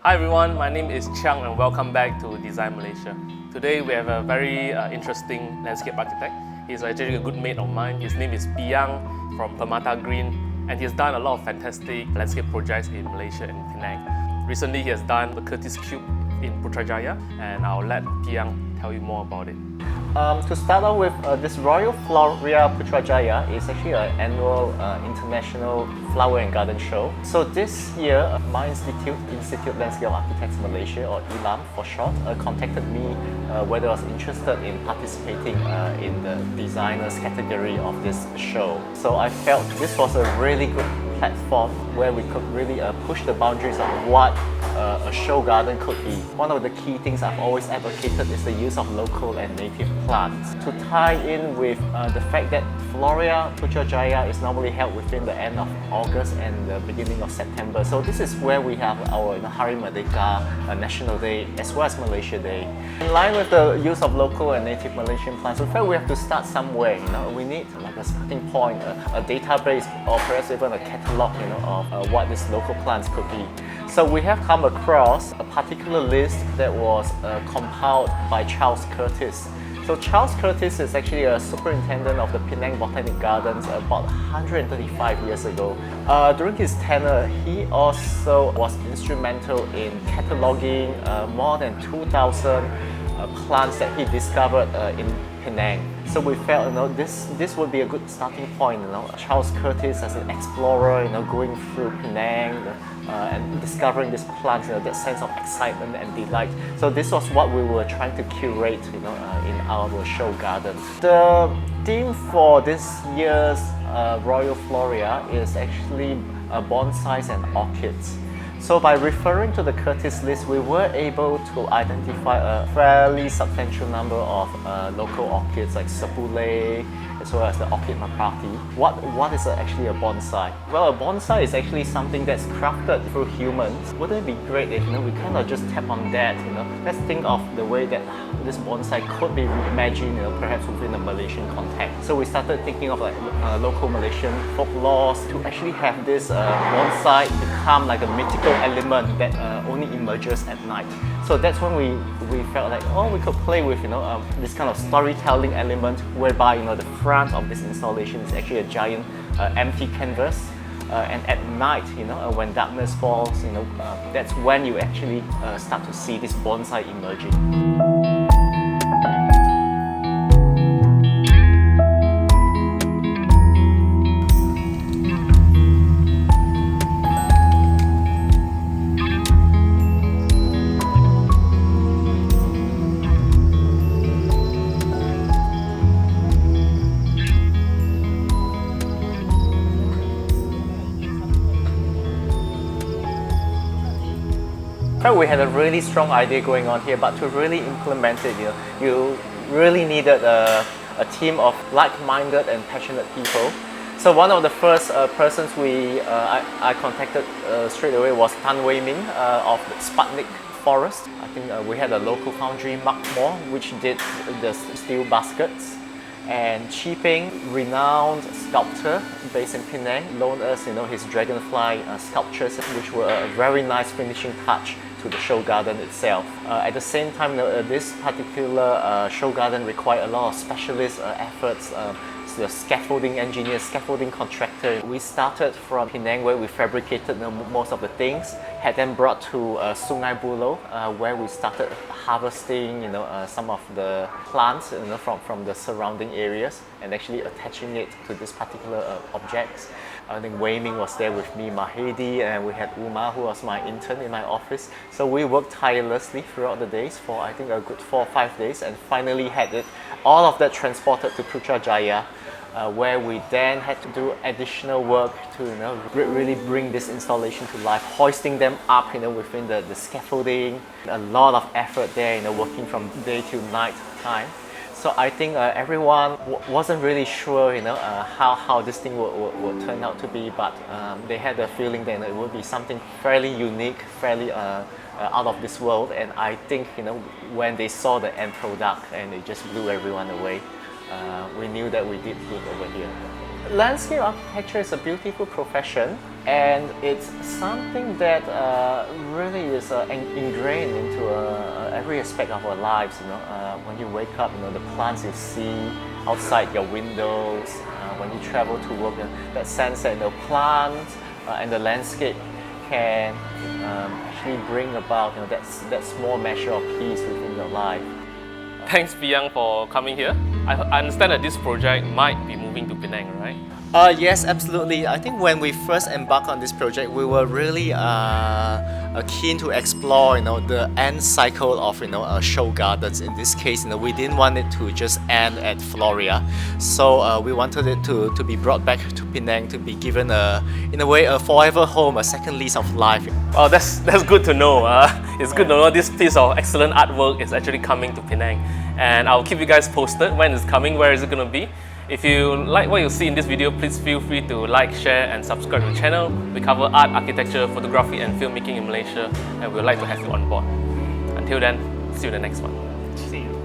Hi everyone, my name is Chiang and welcome back to Design Malaysia. Today we have a very interesting landscape architect. He's actually a good mate of mine. His name is Piang from Permata Green, and he's done a lot of fantastic landscape projects in Malaysia and Penang. Recently he has done the Curtis Cube in Putrajaya, and I'll let Piang tell you more about it. To start off with, this Royal Floria Putrajaya is actually an annual international flower and garden show. So this year, my Institute Landscape Architects Malaysia, or ILAM for short, contacted me whether I was interested in participating in the designers category of this show. So I felt this was a really good platform where we could really push the boundaries of what a show garden could be. One of the key things I've always advocated is the use of local and native plants. To tie in with the fact that Floria Putrajaya is normally held within the end of August and the beginning of September. So this is where we have our Hari Merdeka National Day as well as Malaysia Day. In line with the use of local and native Malaysian plants, we felt we have to start somewhere. We need like a starting point, a database, or perhaps even a catalog, of what these local plants could be. So we have come across a particular list that was compiled by Charles Curtis. So Charles Curtis is actually a superintendent of the Penang Botanic Gardens about 135 years ago. During his tenure, he also was instrumental in cataloguing more than 2,000 plants that he discovered in Penang. So we felt, this would be a good starting point. Charles Curtis as an explorer, going through Penang and discovering these plants, that sense of excitement and delight. So this was what we were trying to curate, in our show garden. The theme for this year's Royal Floria is actually bonsais and orchids. So by referring to the Curtis list, we were able to identify a fairly substantial number of local orchids like Sapule, as well as the orchid Maprati. What is actually a bonsai? Well, a bonsai is actually something that's crafted through humans. Wouldn't it be great if we kind of just tap on that? Let's think of the way that this bonsai could be reimagined, perhaps within a Malaysian context. So we started thinking of local Malaysian folklore to actually have this bonsai become like a mythical element that only emerges at night. So that's when we felt like, we could play with this kind of storytelling element whereby the front of this installation is actually a giant empty canvas, and at night, when darkness falls, that's when you actually start to see this bonsai emerging. We had a really strong idea going on here, but to really implement it, you really needed a team of like-minded and passionate people. So one of the first persons I contacted straight away was Tan Wei Min of Sputnik Forest. I think we had a local foundry, Mark Moore, which did the steel baskets. And Chi Peng, renowned sculptor based in Penang, loaned us his dragonfly sculptures, which were a very nice finishing touch to the show garden itself. At the same time, this particular show garden required a lot of specialist efforts. The scaffolding engineer, scaffolding contractor. We started from Penang, where we fabricated most of the things, had them brought to Sungai Buloh, where we started harvesting some of the plants from the surrounding areas and actually attaching it to this particular objects. I think Wei Ming was there with me, Mahedi, and we had Uma, who was my intern in my office. So we worked tirelessly throughout the days for I think a good 4 or 5 days, and finally had all of that transported to Putrajaya, where we then had to do additional work to really bring this installation to life, hoisting them up within the scaffolding. A lot of effort there, working from day to night time. So I think everyone wasn't really sure how this thing would turn out to be, but they had the feeling that it would be something fairly unique, fairly out of this world. And I think when they saw the end product, and it just blew everyone away. We knew that we did good over here. Landscape architecture is a beautiful profession, and it's something that really is ingrained into every aspect of our lives. When you wake up, the plants you see outside your windows. When you travel to work, that sense that the plants and the landscape can actually bring about that small measure of peace within your life. Thanks, Piang, for coming here. I understand that this project might be moving to Penang, right? Yes, absolutely. I think when we first embarked on this project, we were really keen to explore, the end cycle of, show gardens. In this case, we didn't want it to just end at Floria, so we wanted it to be brought back to Penang, to be given in a way, a forever home, a second lease of life. Oh, that's good to know. It's good to know this piece of excellent artwork is actually coming to Penang, and I'll keep you guys posted when it's coming, where is it going to be. If you like what you see in this video, please feel free to like, share and subscribe to the channel. We cover art, architecture, photography and filmmaking in Malaysia, and we'd like to have you on board. Until then, see you in the next one. See you.